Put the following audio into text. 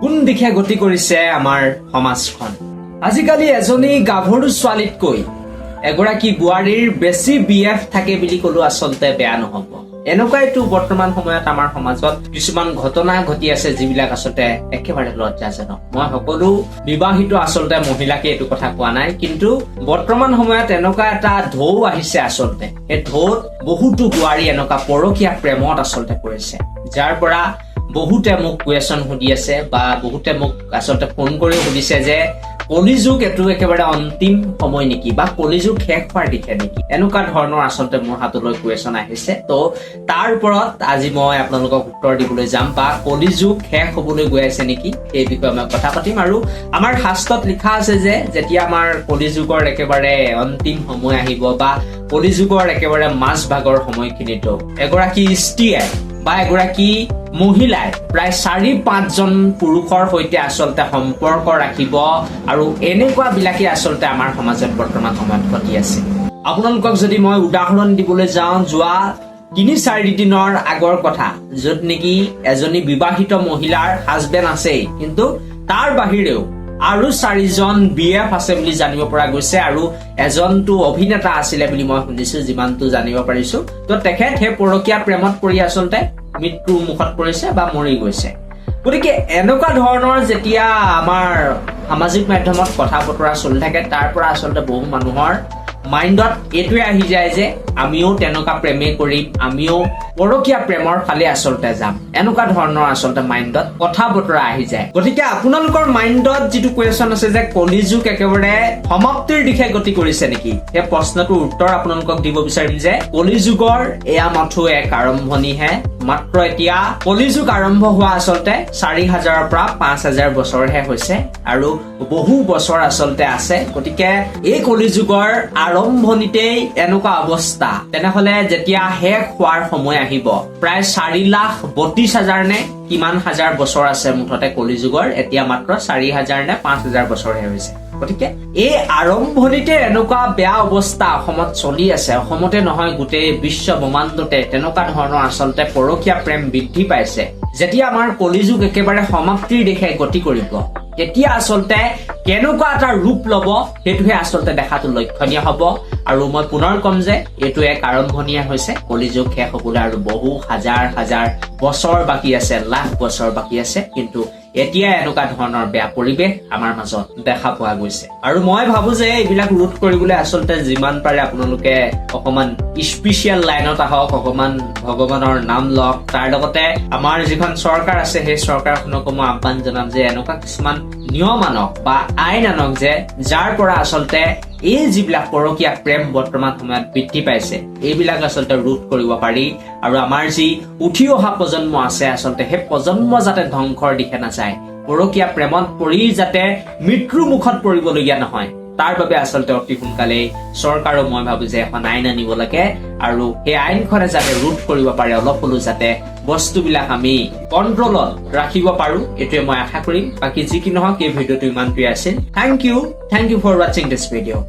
কোন দিশে গতি কৰিছে আমাৰ সমাজখন। আজিকালি এজনী গাভৰু ছোৱালীতকৈ এগৰাকী বোৱাৰীৰ বেছি বিএফ থাকে বুলি ক'লো আচলতে বেয়া নহ'ব। এনেকুৱাইতো বৰ্তমান সময়ত আমাৰ সমাজত কিছুমান ঘটনা ঘটি আছে যিবিলাক আচলতে একেবাৰে লজ্জাজনক। মই সকলো বিবাহিত আচলতে মহিলাকে এইটো কথা কোৱা নাই, কিন্তু বৰ্তমান সময়ত এনেকুৱা এটা ঢৌ আহিছে আচলতে। এই ঢৌত বহুতো বোৱাৰী এনেকুৱা পৰকীয়া প্ৰেমত আচলতে পৰিছে, যাৰ পৰা বহুতে মোক কুৱেশ্যন সুধি আছে বা বহুতে মোক আচলতে ফোন কৰি সুধিছে যে কলিযুগ এইটো একেবাৰে অন্তিম সময় নেকি বা কলিযুগ শেষ হোৱাৰ দিশে নেকি, এনেকুৱা ধৰণৰ আচলতে মোৰ হাতলৈ কুৱেশ্যন আহিছে। তো তাৰ ওপৰত আজি মই আপোনালোকক উত্তৰ দিবলৈ যাম, বা কলিযুগ শেষ হবলৈ গৈ আছে নেকি এই বিষয়ে মই কথা পাতিম। আৰু আমাৰ শাস্ত্ৰত লিখা আছে যে যেতিয়া আমাৰ কলিযুগৰ একেবাৰে অন্তিম সময় আহিব বা কলিযুগৰ একেবাৰে মাজভাগৰ সময়খিনিতো এগৰাকী স্ত্ৰীয়ে বা এগৰাকী মহিলাই প্ৰায় 4-5 জন পুৰুষৰ সৈতে আচলতে সম্পৰ্ক ৰাখিব, আৰু এনেকুৱা বিলাকে আচলতে আমাৰ সমাজত বৰ্তমান সময়ত ঘটি আছে। আপোনালোকক যদি মই উদাহৰণ দিবলৈ যাওঁ, যোৱা 3-4 দিনৰ আগৰ কথা, য'ত নেকি এজনী বিবাহিত মহিলাৰ হাজবেণ্ড আছেই, কিন্তু তাৰ বাহিৰেও আৰু 4 জন বিএফ আছে বুলি জানিব পৰা গৈছে, আৰু এজনটো অভিনেতা আছিলে বুলি মই শুনিছো, যিমানটো জানিব পাৰিছো। তো তেখেত সেই পৰকীয়া প্ৰেমত পৰি আচলতে মৃত্যুৰ মুখত পৰিছে বা মৰি গৈছে। গতিকে এনেকুৱা ধৰণৰ যেতিয়া আমাৰ সামাজিক মাধ্যমত কথা বতৰা চলি থাকে, তাৰ পৰা আচলতে বহু মানুহৰ মাইণ্ডত এইটোৱে আহি যায় যে আমিও তেনেকুৱা প্ৰেমে কৰিম, আমিও পৰকীয়া প্ৰেমৰ ফালে আচলতে যাম, এনেকুৱা ধৰণৰ আচলতে মাইণ্ডত কথা বতৰা আহি যায়। গতিকে আপোনালোকৰ মাইণ্ডত যিটো কুৱেশ্যন আছে যে কলিযুগ একেবাৰে সমাপ্তিৰ দিশে গতি কৰিছে নেকি, সেই প্ৰশ্নটোৰ উত্তৰ আপোনালোকক দিব বিচাৰিম যে কলিযুগৰ এয়া মাথো এক আৰম্ভণিহে। মাত্ৰ এতিয়া কলিযুগ আৰম্ভ হোৱা আচলতে 4000-ৰ পৰা 5000 বছৰহে হৈছে, আৰু বহু বছৰ আচলতে আছে। গতিকে এই কলিযুগৰ আৰম্ভণিতেই এনেকুৱা অৱস্থা, তেনেহলে যেতিয়া শেষ হোৱাৰ সময় আহিব প্ৰায় 4,32,000 নে কিমান হাজাৰ বছৰ আছে মুঠতে কলিযুগৰ, এতিয়া মাত্ৰ 4,000 নে 5,000 বছৰহে হৈছে। গতিকে এই আৰম্ভণিতে এনেকুৱা বেয়া অৱস্থা অসমত চলি আছে, অসমতে নহয় গোটেই বিশ্ব ব্ৰহ্মাণ্ডতে তেনেকুৱা ধৰণৰ আচলতে পৰকীয়া প্ৰেম বৃদ্ধি পাইছে। যেতিয়া আমাৰ কলিযুগ একেবাৰে সমাপ্তিৰ দিশে গতি কৰিব, তেতিয়া আচলতে কেনেকুৱা এটা ৰূপ লব সেইটোহে আচলতে দেখাটো লক্ষণীয় হব। আৰু মই পুনৰ কম যে এইটো এক আৰম্ভণিয়ে হৈছে, কলিযুগ শেষ হবলৈ আৰু বহু হাজাৰ হাজাৰ বছৰ বাকী আছে, লাখ বছৰ বাকী আছে, কিন্তু এতিয়া এনেকুৱা ধৰণৰ বেয়া পৰিৱেশ আমাৰ মাজত দেখা পোৱা গৈছে। আৰু মই ভাবো যে এইবিলাক ৰোধ কৰিবলৈ আচলতে যিমান পাৰে আপোনালোকে অকমান স্পেচিয়েল লাইনত আহক, অকমান ভগৱানৰ নাম লওক, তাৰ লগতে আমাৰ যিখন চৰকাৰ আছে সেই চৰকাৰখনকো মই আহ্বান জনাম যে এনেকুৱা কিছুমান নিয়ম আনক বা আইন আনক যে যাৰ পৰা আচলতে এই যিবিলাক পৰকীয়া প্ৰেম বৰ্তমান সময়ত বৃদ্ধি পাইছে এইবিলাক আচলতে ৰোধ কৰিব পাৰি। আৰু আমাৰ যি উঠি অহা প্ৰজন্ম আছে আচলতে সেই প্ৰজন্ম যাতে ধ্বংসৰ দিশে নাযায়, পৰকীয়া প্ৰেমত পৰি যাতে মৃত্যুৰ মুখত পৰিবলগীয়া নহয়, তাৰ বাবে আচলতে অতি সোনকালেই চৰকাৰো মই ভাবো যে এখন আইন আনিব লাগে, আৰু সেই আইনখনে যাতে ৰোধ কৰিব পাৰে, অলপ হলেও যাতে বস্তুবিলাক আমি কন্ট্ৰলত ৰাখিব পাৰো, এইটোৱে মই আশা কৰিম। বাকী যি কি নহওক এই ভিডিঅ'টো ইমানটোৱে আছিল। থেংক ইউ ফৰ ৱাচিং দিছ ভিডিঅ'।